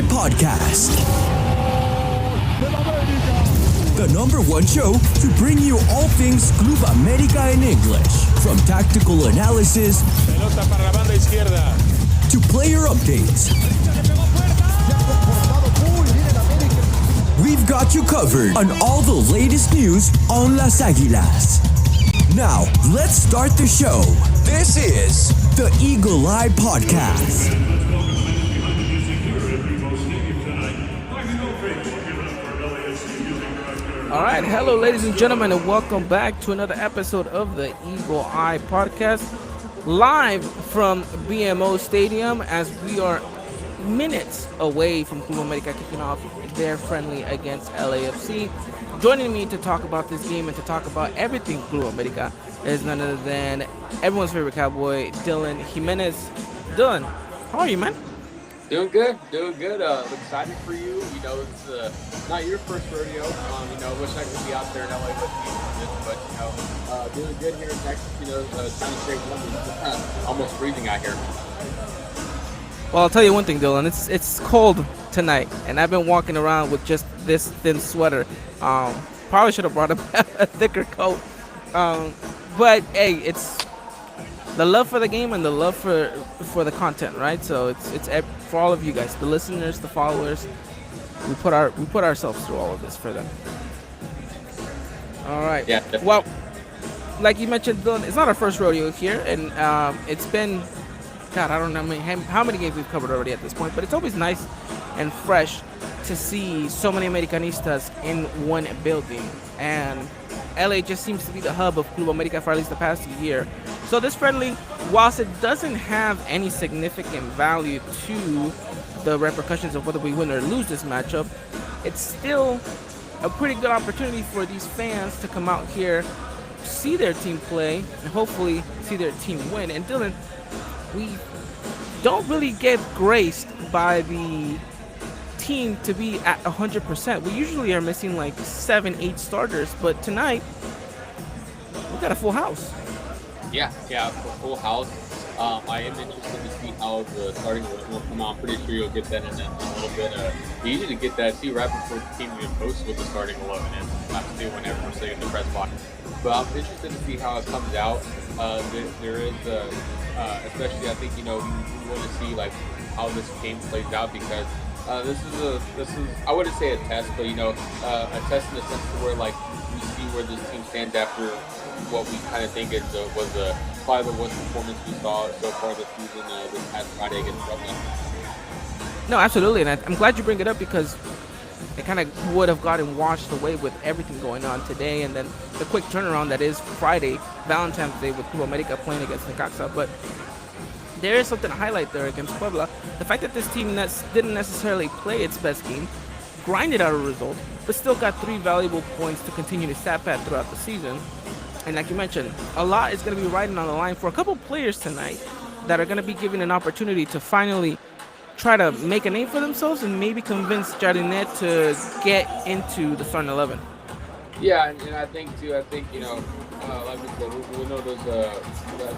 Podcast. The number one show to bring you all things Club América in English. From tactical analysis Pelota para la banda izquierda. to player updates. We've got you covered on all the latest news on Las Águilas. Now, let's start the show. This is the Eagle Eye Podcast. All right, hello, ladies and gentlemen, and welcome back to another episode of the Eagle Eye Podcast, live from BMO Stadium as we are minutes away from Club América kicking off their friendly against LAFC. Joining me to talk about this game and to talk about everything Club América is none other than everyone's favorite cowboy, Dylan Jimenez. Dylan, how are you, man? Doing good. I'm excited for you. You know, it's not your first rodeo. Wish I could be out there in LA with you, but doing good here in Texas. Trying to stay warm. It's almost freezing out here. Well, I'll tell you one thing, Dylan. It's cold tonight, and I've been walking around with just this thin sweater. Probably should have brought a thicker coat. But hey, it's the love for the game and the love for the content, right? So it's for all of you guys, the listeners, the followers. We put ourselves through all of this for them. All right. Yeah. Definitely. Well, like you mentioned, Dylan, it's not our first rodeo here, and it's been, God, I don't know how many games we've covered already at this point, but it's always nice and fresh to see so many Americanistas in one building, and LA just seems to be the hub of Club América for at least the past year. So this friendly, whilst it doesn't have any significant value to the repercussions of whether we win or lose this matchup, it's still a pretty good opportunity for these fans to come out here, see their team play, and hopefully see their team win. And Dylan, we don't really get graced by the team to be at 100%. We usually are missing like 7-8 starters, but tonight we got a full house. Yeah, full house. I am interested to see how the starting will come out. I'm pretty sure you'll get that in a little bit. You usually get that too right before the team even posts what the starting 11 is. Not to do whenever we're sitting in the press box. But I'm interested to see how it comes out. There is, especially I think we want to see like how this game plays out because this is I wouldn't say a test, but a test in the sense to where like we see where this team stands after what we kind of think was probably the worst performance we saw so far this season this past Friday against Brooklyn. No, absolutely, and I'm glad you bring it up because it kind of would have gotten washed away with everything going on today, and then the quick turnaround that is Friday, Valentine's Day, with Club América playing against Necaxa. But there is something to highlight there against Puebla. The fact that this team didn't necessarily play its best game, grinded out a result, but still got 3 valuable points to continue to stat pad throughout the season. And like you mentioned, a lot is going to be riding on the line for a couple players tonight that are going to be given an opportunity to finally try to make a name for themselves and maybe convince Jardinette to get into the starting 11. Yeah, and I think too. Like we said, we'll know those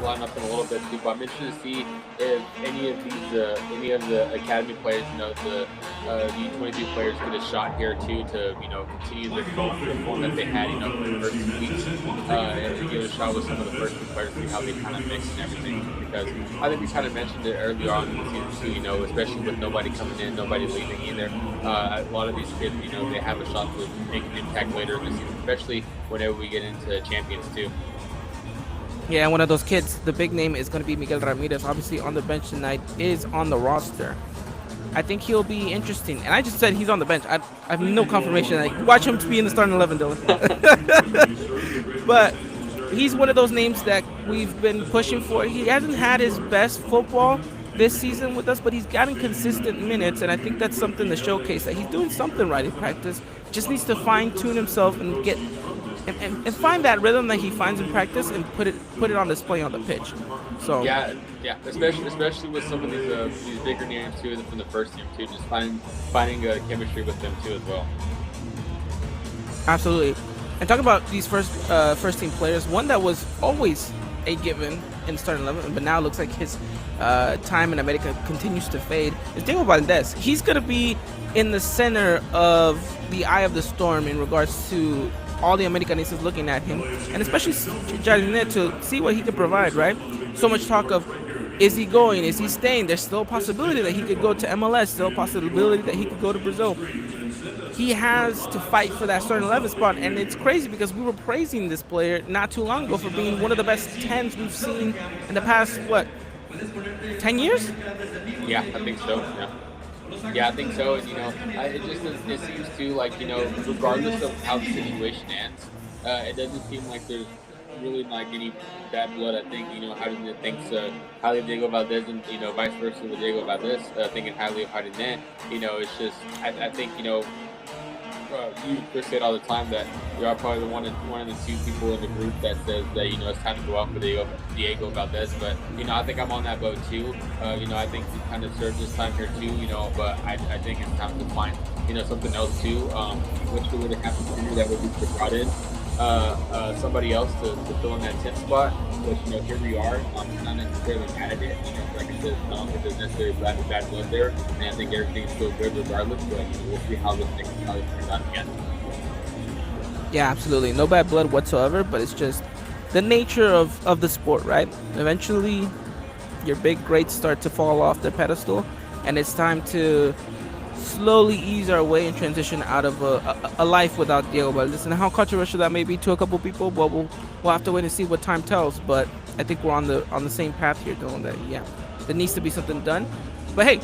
line up in a little bit too. But I'm interested to see if any of the academy players, the U23 players, get a shot here too to continue the form that they had, for the first 2 weeks, and give a shot with some of the first two players, see how they kind of mix and everything. Because I think we kind of mentioned it earlier on in the season too. Especially with nobody coming in, nobody leaving either. A lot of these kids, they have a shot to make an impact later in the season, especially whenever we get into champions too. Yeah, one of those kids, the big name is going to be Miguel Ramirez, obviously on the bench tonight, is on the roster. I think he'll be interesting. And I just said he's on the bench. I have no confirmation. Watch him to be in the starting 11, Dylan. But he's one of those names that we've been pushing for. He hasn't had his best football this season with us, but he's gotten consistent minutes, and I think that's something to showcase that he's doing something right in practice. Just needs to fine-tune himself and get and find that rhythm that he finds in practice and put it on display on the pitch. So yeah, especially with some of these bigger names too from the first team too. Just finding chemistry with them too as well. Absolutely. And talking about these first team players, one that was always a given in starting 11, but now it looks like his time in America continues to fade, is Diego Valdez. He's going to be in the center of the eye of the storm in regards to all the Americanistas looking at him, and especially Jardine to see what he could provide, right? So much talk of, is he going? Is he staying? There's still a possibility that he could go to MLS, still a possibility that he could go to Brazil. He has to fight for that starting 11 spot, and it's crazy because we were praising this player not too long ago for being one of the best 10s we've seen in the past, 10 years? Yeah, I think so, Yeah, I think so, and it seems too like, regardless of how the situation ends, it doesn't seem like there's really like any bad blood. I think, Jardine thinks highly of Diego Valdez, and, vice versa with Diego Valdez thinking highly of Jardine. It's just, I think, you Chris said all the time that you are probably one of the two people in the group that says that it's time to go out for Diego Valdez. But I think I'm on that boat too. I think he kind of served his time here too. But I think it's time to find something else too. Which would have happened to me that would be brought in somebody else to fill in that 10th spot. But here we are. I'm not necessarily mad at it. Like I said, I don't think there's necessarily bad blood there, and I think everything's still good regardless. But we'll see how this turns out again. Yeah, absolutely. No bad blood whatsoever, but it's just the nature of the sport, right? Eventually, your big greats start to fall off their pedestal, and it's time to slowly ease our way and transition out of a life without Diego Valdez. And how controversial that may be to a couple people, but we'll have to wait and see what time tells. But I think we're on the same path here, Dylan, that there needs to be something done. But hey,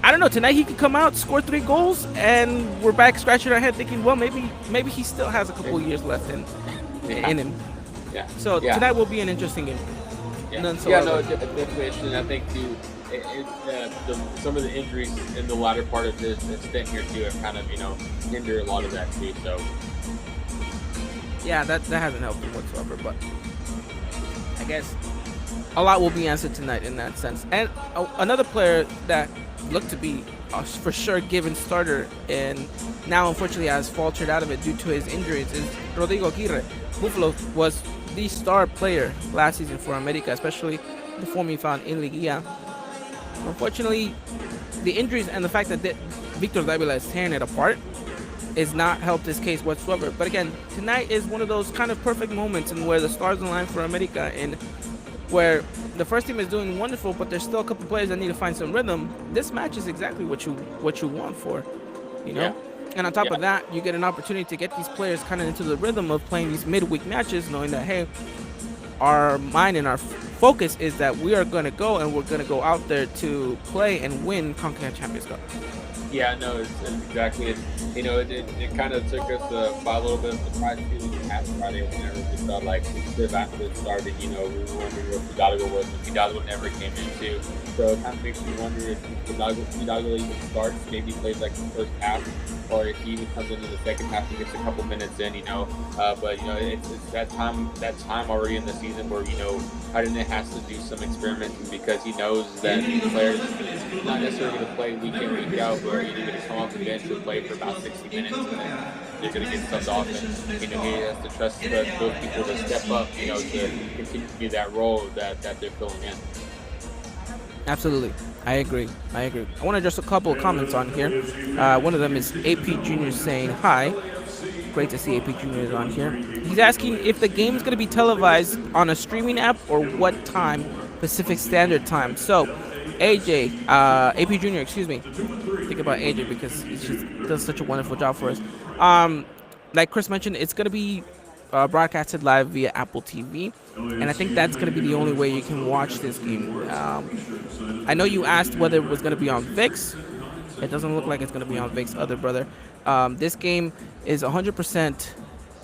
I don't know, tonight he could come out, score 3 goals, and we're back scratching our head thinking, well, maybe he still has a couple years left in him. Yeah. So tonight will be an interesting game. Definitely. I think too, some of the injuries in the latter part of this stint here too have kind of hindered a lot of that too. So yeah, that hasn't helped him whatsoever. But I guess a lot will be answered tonight in that sense. And another player that looked to be for sure given starter and now unfortunately has faltered out of it due to his injuries is Rodrigo Aguirre. Buffalo was the star player last season for America, especially the form he found in Liguilla. Unfortunately, the injuries and the fact that Victor Davila is tearing it apart is not helped his case whatsoever. But again, tonight is one of those kind of perfect moments in where the stars align for America and where the first team is doing wonderful, but there's still a couple players that need to find some rhythm. This match is exactly what you want for, Yeah. And on top of that, you get an opportunity to get these players kind of into the rhythm of playing these midweek matches, knowing that, hey, our mind and our focus is that we are going to go and we're going to go out there to play and win CONCACAF Champions Cup. Yeah, no, it's exactly. It kind of took us by a little bit of surprise feeling past Friday whenever we saw the after started. We were wondering what Hidalgo was, and Hidalgo never came into. So it kind of makes me wonder if Hidalgo even starts, maybe plays the first half, or if he even comes into the second half and gets a couple minutes in. But it's that time already in the season where Jardine has to do some experimenting because he knows that players not necessarily going to play week in, week out, but you're going to come off the bench and play for about 60 minutes, and then they're going to get subbed off. And he has to trust those people to step up, to continue to be that role that they're filling in. Absolutely. I agree. I want to address a couple of comments on here. One of them is AP Jr. saying hi. Great to see AP Jr. is on here. He's asking if the game is going to be televised on a streaming app or what time, Pacific Standard Time. So, AP Jr., excuse me. Think about AJ because he just does such a wonderful job for us. Like Chris mentioned, it's going to be broadcasted live via Apple TV, and I think that's going to be the only way you can watch this game. I know you asked whether it was going to be on VIX. It doesn't look like it's going to be on VIX, other brother. This game is 100%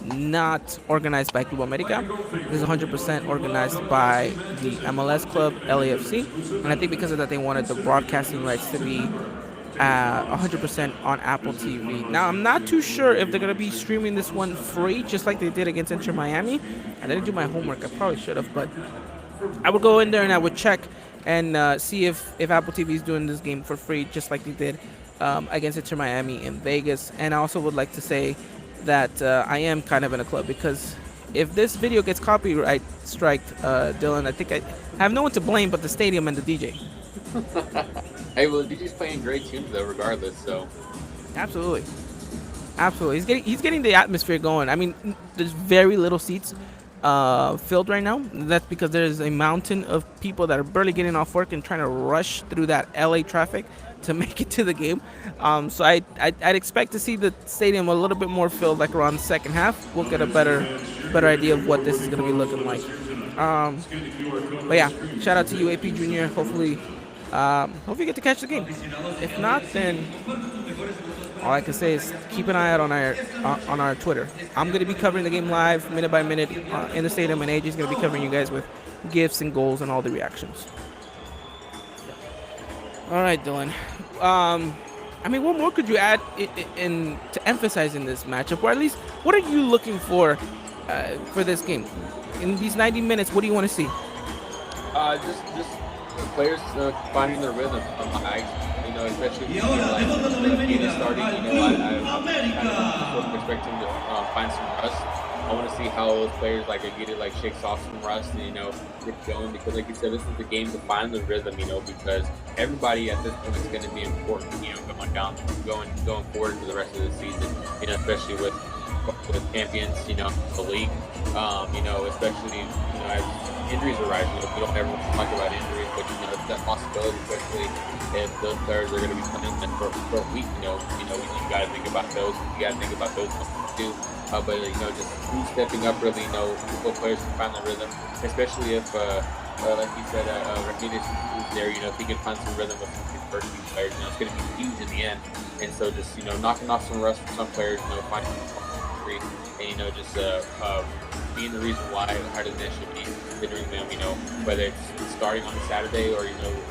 not organized by Club America. This is 100% organized by the MLS club, LAFC, and I think because of that, they wanted the broadcasting rights to be 100% on Apple TV. Now, I'm not too sure if they're going to be streaming this one free, just like they did against Inter Miami. I didn't do my homework. I probably should have, but I would go in there and I would check and see if Apple TV is doing this game for free, just like they did against Inter Miami in Vegas. And I also would like to say that I am kind of in a club because if this video gets copyright striked, Dylan, I think I have no one to blame but the stadium and the DJ. Hey, well, the DJ's playing great tunes though, regardless. So Absolutely. He's getting the atmosphere going. I mean, there's very little seats filled right now. That's because there's a mountain of people that are barely getting off work and trying to rush through that LA traffic to make it to the game. So I'd expect to see the stadium a little bit more filled, like around the second half. We'll get a better idea of what this is going to be looking like. But yeah, shout out to you, AP Junior. Hopefully you get to catch the game. If not, then all I can say is keep an eye out on our Twitter. I'm going to be covering the game live, minute by minute, in the stadium, and AJ's going to be covering you guys with gifts and goals and all the reactions. All right, Dylan. I mean, what more could you add in to emphasize in this matchup, or at least what are you looking for this game? In these 90 minutes, what do you want to see? Just the players finding their rhythm on the ice. Especially like being starting. I'm kind of expecting to find some rust. I want to see how those players shakes off some rust and get going, because like you said, this is the game to find the rhythm. Because everybody at this point is going to be important. Going forward to the rest of the season. Especially with champions. The league. Especially as injuries arise. We don't ever talk about injuries, but it's that possibility, especially if those players are going to be playing for a week. You got to think about those. You got to think about those too. But just who's stepping up really. What players can find the rhythm, especially if, like you said, Ramirez is there. If he can find some rhythm with some of his first team players, it's going to be huge in the end. And so just knocking off some rust from some players, finding free, and just being the reason why Hardiness should be considering them, whether it's starting on a Saturday or,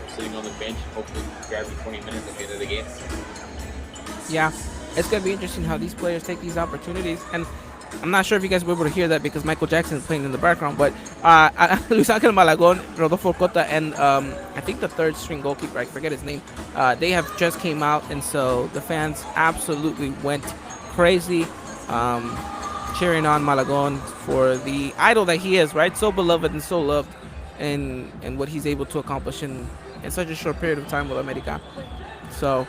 sitting on the bench, hopefully grabbing 20 minutes at the end of the game. Yeah, it's going to be interesting how these players take these opportunities. And I'm not sure if you guys were able to hear that because Michael Jackson is playing in the background, but Luis Ángel Malagón, Rodolfo Cota, and I think the third string goalkeeper, I forget his name, they have just came out, and so the fans absolutely went crazy. Cheering on Malagón for the idol that he is, right? So beloved and so loved, and what he's able to accomplish in such a short period of time with America. So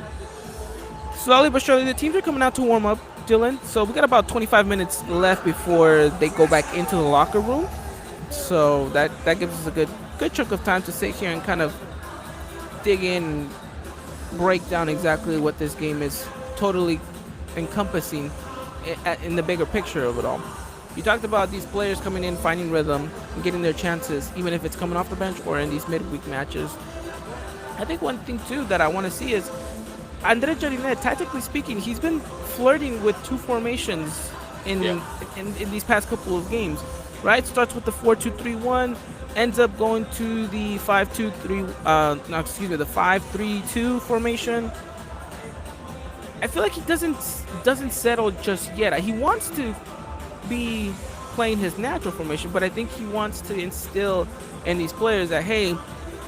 slowly but surely, the teams are coming out to warm up, Dylan. So we got about 25 minutes left before they go back into the locker room. So that gives us a good chunk of time to sit here and kind of dig in, and break down exactly what this game is totally encompassing in the bigger picture of it all. You talked about these players coming in, finding rhythm, and getting their chances, even if it's coming off the bench or in these midweek matches. I think one thing, too, that I want to see is Andre Jardine, tactically speaking, he's been flirting with two formations in these past couple of games, right? Starts with the 4-2-3-1, ends up going to the 5-3-2 formation. I feel like he doesn't settle just yet. He wants to be playing his natural formation, but I think he wants to instill in these players that, hey,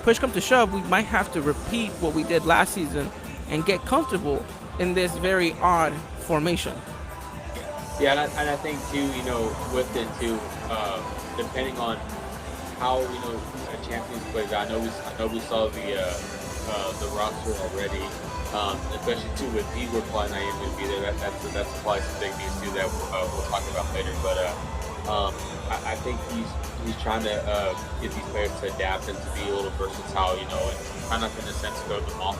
push come to shove, we might have to repeat what we did last season and get comfortable in this very odd formation. Yeah, and I think too, with it too, depending on how a Champions plays. I know we saw the roster already. Especially too with Igor probably not even going to be there. That's probably some big news too that we'll talk about later. But I think he's trying to get these players to adapt and to be a little versatile, and kind of in a sense throw them off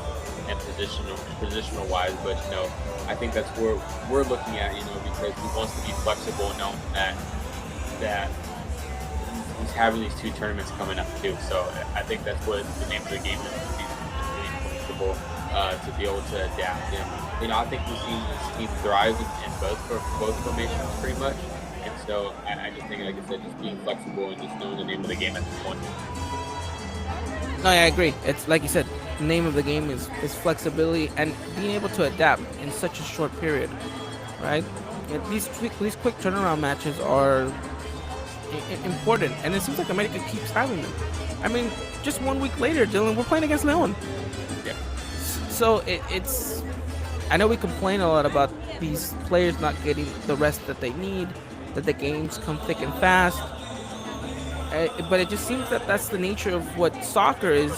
and positional wise. But I think that's where we're looking at, because he wants to be flexible, knowing that he's having these two tournaments coming up too. So I think that's what the name of the game is. He's being flexible. To be able to adapt, and I think we've seen this team thrive in both formations pretty much, and so I just think, like I said, just being flexible and just knowing the name of the game at this point. No, I agree. It's like you said, the name of the game is flexibility and being able to adapt in such a short period, right? These quick turnaround matches are important, and it seems like America keeps having them. I mean, just 1 week later, Dylan, we're playing against León. So it's, I know we complain a lot about these players not getting the rest that they need, that the games come thick and fast. But it just seems that that's the nature of what soccer is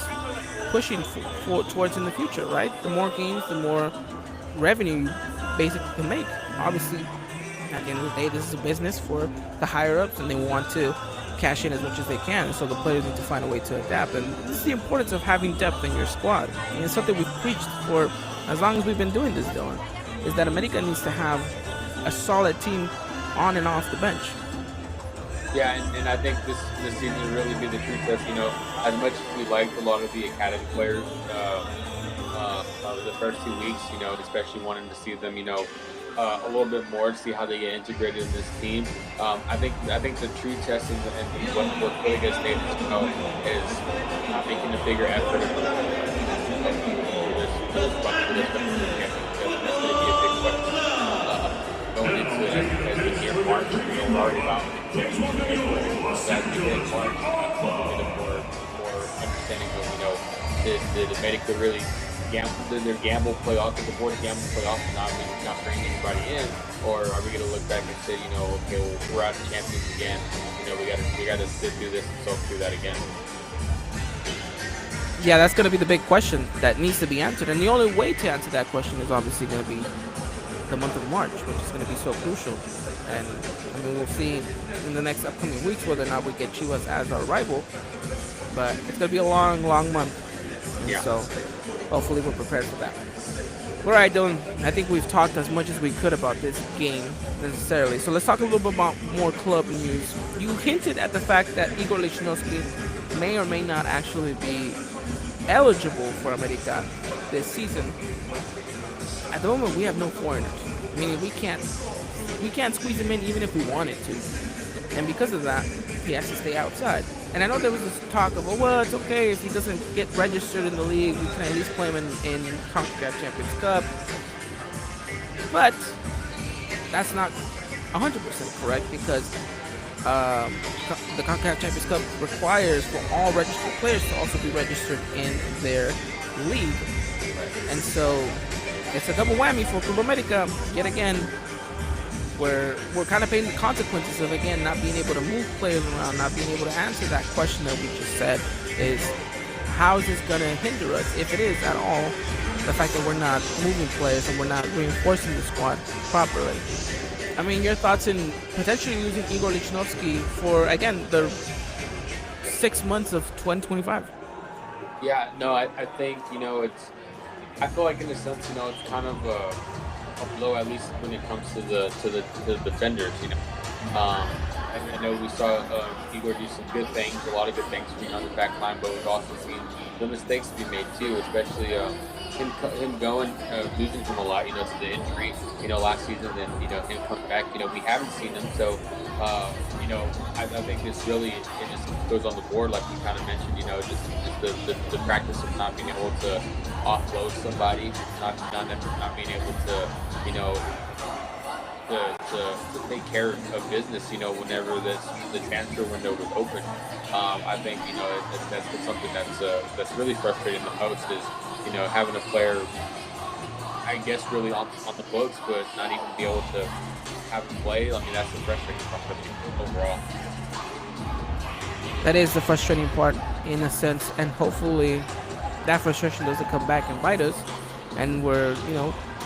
pushing towards in the future, right? The more games, the more revenue you basically can make. Obviously, at the end of the day, this is a business for the higher-ups, and they want to cash in as much as they can. So the players need to find a way to adapt. And this is the importance of having depth in your squad. And it's something we've preached for as long as we've been doing this, Dylan, is that America needs to have a solid team on and off the bench. Yeah, and I think this season will really be the true test. As much as we liked a lot of the academy players the first 2 weeks, especially wanting to see them, a little bit more to see how they get integrated in this team. I think the true test and what's really going to stay in this is making a bigger effort for this championship. That's going to be a big question going into as we hear March. We're already about that we get March, a bit of more understanding of did America really gamble playoff, the board gamble playoff and not bring anybody in, or are we going to look back and say, okay, well, we're out of champions again, we got to sit through this and so through that again. Yeah, that's going to be the big question that needs to be answered, and the only way to answer that question is obviously going to be the month of March, which is going to be so crucial. And we'll see in the next upcoming weeks whether or not we get Chivas as our rival, but it's going to be a long month. Yeah. So hopefully we're prepared for that. All right, Dylan, I think we've talked as much as we could about this game necessarily. So let's talk a little bit about more club news. You hinted at the fact that Igor Lichnowsky may or may not actually be eligible for America this season. At the moment, we have no foreigners, meaning we can't squeeze him in even if we wanted to. And because of that, he has to stay outside. And I know there was this talk of, well, it's okay if he doesn't get registered in the league, we can at least play him in CONCACAF Champions Cup. But that's not 100% correct, because the CONCACAF Champions Cup requires for all registered players to also be registered in their league. And so it's a double whammy for Club America yet again, where we're kind of paying the consequences of, again, not being able to move players around, not being able to answer that question that we just said, is how is this going to hinder us, if it is at all, the fact that we're not moving players and we're not reinforcing the squad properly. I mean, your thoughts in potentially losing Igor Lichnowsky for, again, the 6 months of 2025? Yeah, no, I think, I feel like in a sense, it's kind of a blow, at least when it comes to the defenders. I know we saw Igor do some good things, a lot of good things on the back line, but we've also seen the mistakes be made too, especially him going, losing from a lot, to the injury, last season, and him coming back. We haven't seen him, so I think this really it just goes on the board, like you kind of mentioned. Just the practice of not being able to offload somebody, not being able to to take care of business, whenever the transfer window was open. I think that's something that's really frustrating the most, is having a player, I guess, really on the books, but not even be able to have him play. I mean, that's the frustrating part overall. That is the frustrating part, in a sense, and hopefully that frustration doesn't come back and bite us, and we're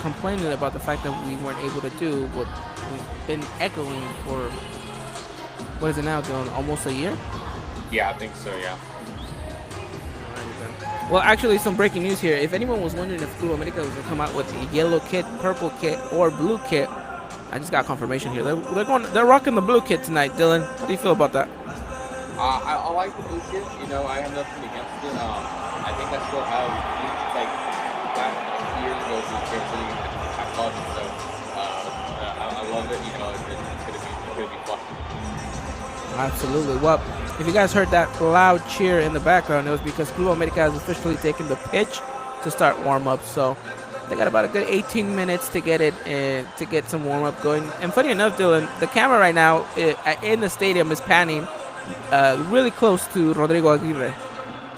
complaining about the fact that we weren't able to do what we've been echoing for, what is it now, Dylan, almost a year? Yeah, I think so, yeah. Well, actually, some breaking news here. If anyone was wondering if Club America was going to come out with a yellow kit, purple kit, or blue kit, I just got confirmation here. They're rocking the blue kit tonight, Dylan. How do you feel about that? I like the blue kit. I have nothing against it. I think I still have, years ago, blue kit sitting in my closet. So I love it. It's gonna be fun. Absolutely. Well, if you guys heard that loud cheer in the background, it was because Club America has officially taken the pitch to start warm-up. So they got about a good 18 minutes to get it to get some warm-up going. And funny enough, Dylan, the camera right now in the stadium is panning really close to Rodrigo Aguirre.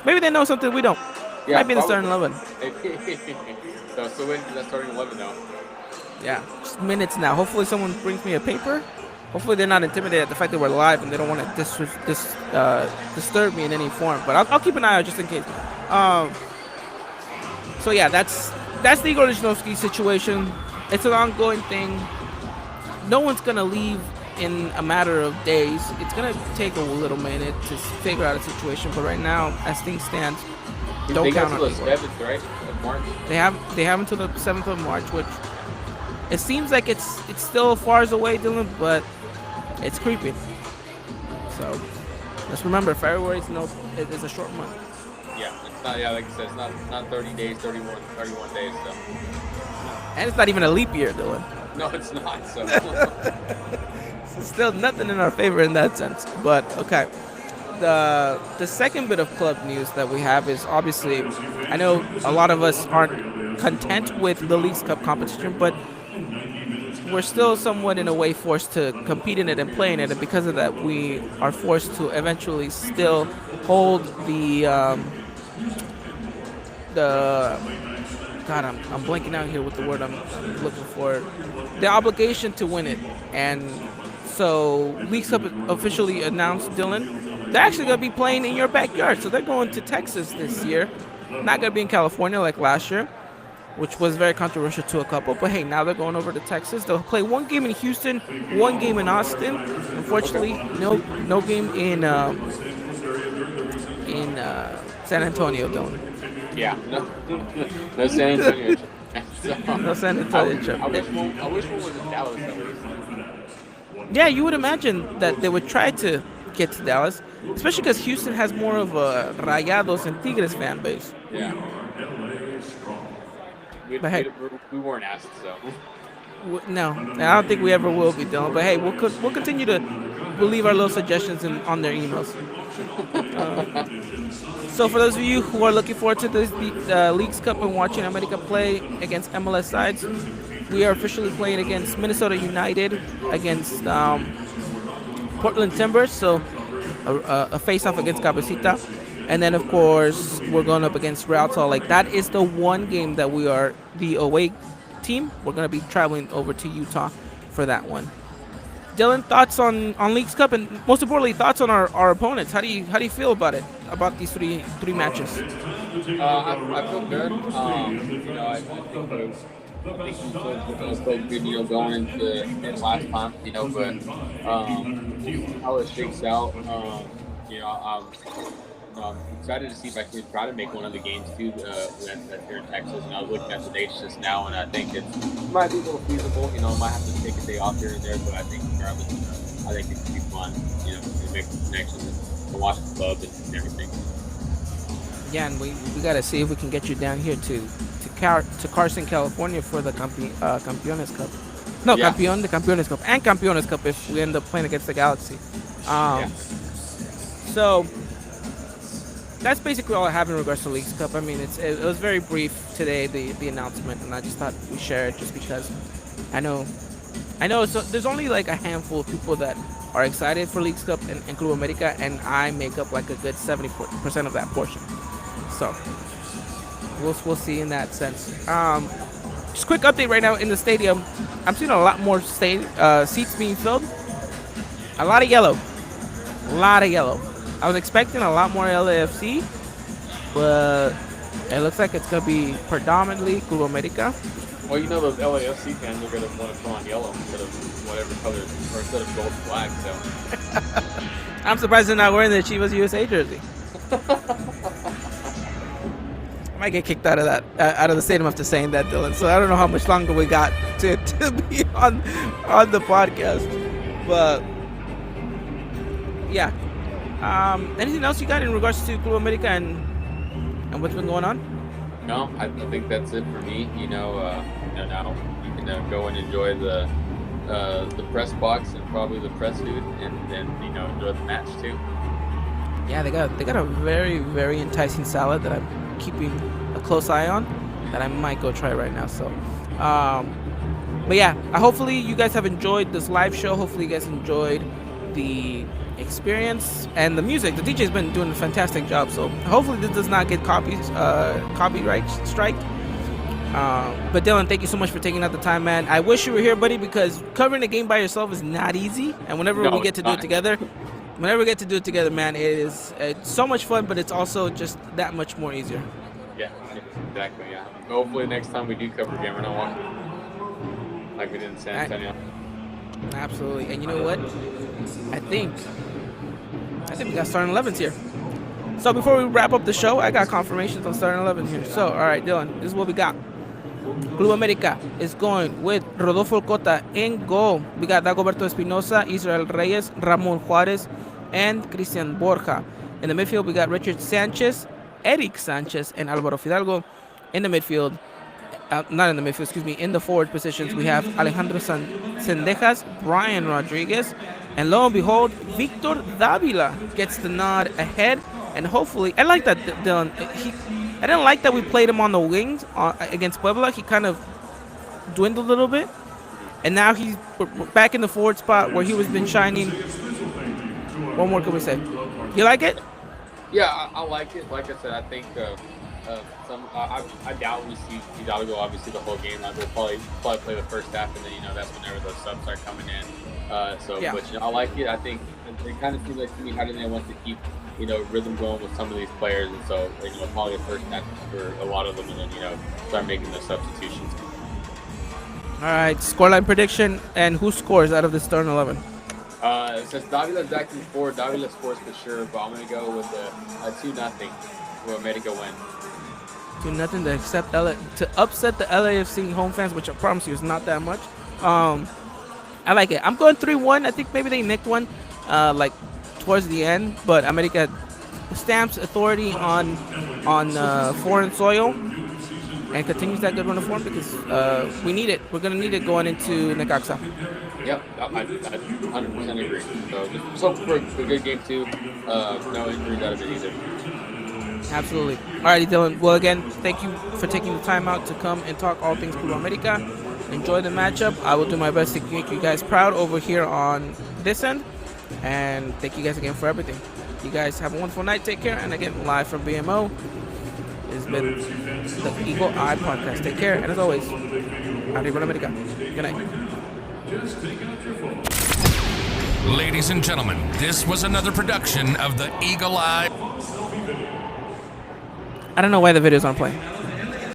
Maybe they know something we don't. Yeah, might be in the starting 11. So when's that starting 11 now? Yeah, just minutes now. Hopefully someone brings me a paper Hopefully they're not intimidated at the fact that we're live and they don't want to disturb me in any form. But I'll keep an eye out just in case. So yeah, that's the Igor Lichnowsky situation. It's an ongoing thing. No one's gonna leave in a matter of days. It's gonna take a little minute to figure out a situation. But right now, as things stand, don't count on Igor. 7th, right, of March. They have until the 7th of March, which it seems like it's still far as away, Dylan, but it's creeping. So let's remember, February is a short month. Yeah, it's not. Yeah, like I said, it's not 30 days, 31 days. So. And it's not even a leap year, Dylan. No, it's not. So. So still nothing in our favor in that sense. But okay. The second bit of club news that we have is obviously, I know a lot of us aren't content with the Leagues Cup competition, but we're still somewhat in a way forced to compete in it and play in it, and because of that, we are forced to eventually still hold the God, I'm blanking out here with the word I'm looking for. The obligation to win it. And so Leagues Cup officially announced, Dylan, they're actually going to be playing in your backyard. So they're going to Texas this year. Not going to be in California like last year, which was very controversial to a couple. But hey, now they're going over to Texas. They'll play one game in Houston, one game in Austin. Unfortunately, no game in San Antonio, Dylan. Yeah, no San Antonio. No San Antonio trip. I wish one was in Dallas at least. Yeah, you would imagine that they would try to get to Dallas, especially because Houston has more of a Rayados and Tigres fan base. Yeah. We weren't asked, so. No, I don't think we ever will be, Dylan. But hey, we'll continue to leave our little suggestions on their emails. So for those of you who are looking forward to the Leagues Cup and watching America play against MLS sides, we are officially playing against Minnesota United, against Portland Timbers, so a face-off against Cabecita. And then, of course, we're going up against Real Salt Lake. That is the one game that we are the away team. We're going to be traveling over to Utah for that one. Dylan, thoughts on Leagues Cup, and most importantly, thoughts on our opponents. How do you feel about it? About these three matches? I feel good. I think we spoke good, going into last time, but how it shakes out, I'm excited to see if I can try to make one of the games too that's here in Texas. And I was looking at the dates just now, and I think it might be a little feasible. I might have to take a day off here and there, but I think regardless, I think it could be fun. To make connections and watch the club and everything. Yeah, and we got to see if we can get you down here to Carson, California for the Campeones Cup. No, yeah. The Campeones Cup and Campeones Cup if we end up playing against the Galaxy. So that's basically all I have in regards to Leagues Cup. I mean, it was very brief today, the announcement, and I just thought we share it just because I know there's only like a handful of people that are excited for Leagues Cup and Club America, and I make up like a good 70% of that portion. So we'll see in that sense. Just quick update right now in the stadium. I'm seeing a lot more seats being filled. A lot of yellow. I was expecting a lot more LAFC, but it looks like it's going to be predominantly Club America. Well, those LAFC fans are going to want to put on yellow instead of whatever color, or instead of gold and black, so. I'm surprised they're not wearing the Chivas USA jersey. I might get kicked out of the stadium after saying that, Dylan, so I don't know how much longer we got to be on the podcast, but yeah. Anything else you got in regards to Club America and what's been going on? No, I think that's it for me. Now you can go and enjoy the press box and probably the press food, and then enjoy the match too. Yeah, they got a very, very enticing salad that I'm keeping a close eye on that I might go try right now. So, but yeah, hopefully you guys have enjoyed this live show. Hopefully you guys enjoyed the experience and the music. The DJ's been doing a fantastic job, so hopefully this does not get copyright strike. But Dylan, thank you so much for taking out the time, man. I wish you were here, buddy, because covering a game by yourself is not easy. And whenever we get to do it together, man, it's so much fun, but it's also just that much more easier. Yeah, exactly. Yeah. Hopefully next time we do cover a game, we're not walking like we did in San Antonio. Absolutely. And you know what? I think we got starting 11s here. So before we wrap up the show, I got confirmations on starting 11 here. So, all right, Dylan, this is what we got. Club America is going with Rodolfo Cota in goal. We got Dagoberto Espinosa, Israel Reyes, Ramon Juarez, and Cristian Borja. In the midfield, we got Richard Sanchez, Eric Sanchez, and Alvaro Fidalgo. In the midfield, in the forward positions, we have Alejandro Sendejas, Brian Rodriguez, and lo and behold, Victor Davila gets the nod ahead. And hopefully, I like that, Dylan. I didn't like that we played him on the wings against Puebla. He kind of dwindled a little bit. And now he's back in the forward spot where he was been shining. What more can we say? You like it? Yeah, I like it. Like I said, I think I doubt we see Hidalgo obviously the whole game. Like we'll probably play the first half, and then that's whenever those subs start coming in. But I like it. I think it kind of seems like to me how do they want to keep rhythm going with some of these players, and so probably the first match for a lot of them, and then start making the substitutions. All right, scoreline prediction, and who scores out of the starting 11? Since Davila's back in four, Davila scores for sure, but I'm gonna go with a 2-0 for America win. 2-0 to upset the LAFC home fans, which I promise you is not that much. I like it. I'm going 3-1. I think maybe they nicked one, towards the end, but America stamps authority on foreign soil and continues that good run of form because we need it. We're going to need it going into Necaxa. Yep, I 100% agree. So just hope for a good game too. No injuries out of it either. Absolutely. All righty, Dylan. Well, again, thank you for taking the time out to come and talk all things Club America. Enjoy the matchup. I will do my best to make you guys proud over here on this end. And thank you guys again for everything. You guys have a wonderful night. Take care. And again, live from BMO, it's been the Eagle Eye Podcast. Take care. And as always, Arriba America. Good night. Ladies and gentlemen, this was another production of the Eagle Eye. I don't know why the videos aren't playing.